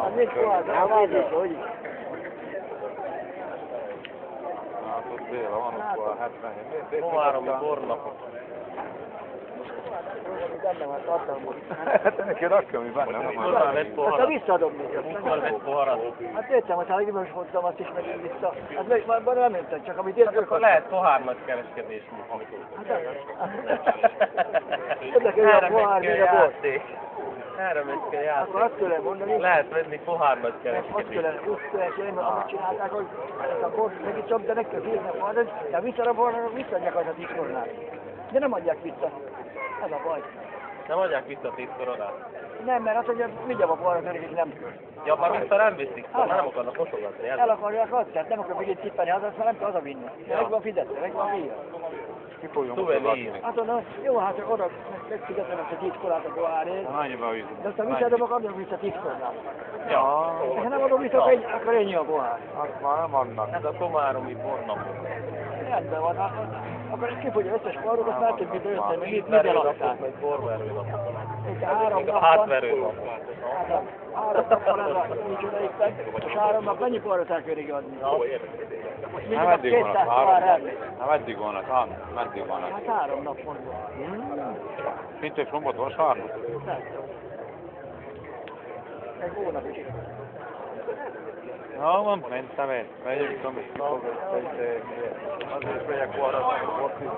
Hát nincs pohár, de a végig, hogy? Hát ott Béla van ott a 77. Komáromi bornapot. Benne van, tartalmon. Hát neki rakja, ami benne nem Múltkor van. vett Hát poharat. visszaadom még. Múltkor vett poharat. Hát értem, hogy ha nem is hoztam, azt is megyünk vissza. Hát meg már nem jöttem, csak amit én Akkor akarok. lehet pohár nagy kereskedés. Hát érdekel, hogy a pohár, még a bor. Erre megy kell Akkor játék. azt kellene mondani, Lehet venni pohár nagy azt kereskedés. kellene, úgy kellene csinálni, mert amit csinálták, hogy ezt a bort megittem, de meg kell fírni a poharat, de visszarabolnak, visszaadják az a 10 koronát. De nem adják vissza. Ez a baj. Nem adják vissza 10 koronát. Nem, mert azt mondja, vigyem a poharat, mert nem. Ja, már vissza nem viszik, már nem akarnak mosogatni. El akarják adni, tehát nem akar megint tippelni, az azt már nem kell hazavinni. Meg van fizetve, meg van víz. Kifogjunk Szuvenír. Azt mondom, jó, hát csak oda megfizetem ezt a 10 korát a pohárért, Annyiba viszont. de aztán visszaadom, akkor adom vissza 10 korát. Ja. És ha nem adom vissza, akkor ennyi a pohár. Azt már nem adnak. Ez a komáromi bornapot. Rendben van, akkor kifogja összes parrot, azt már több, mint össze, meg mit Verőnapot, eladták. meg borverőnapot. Egy 3 Még a nap hátverőnapot. van, 3 nappal ez a micsoda itten, és 3 nap mennyi parrot elkörik adni? Most Nem mindig a eddig van 200 az pohár 3. elmegy. Nem eddig van az 3. Meddig van az? Hát 3 nap mondom. Mint egy sombot vasárnap? Nem. Egy hónap is. Ja, van, mentem én. Megyünk, amit kifogok. Azért megyek arra, hogy ott is.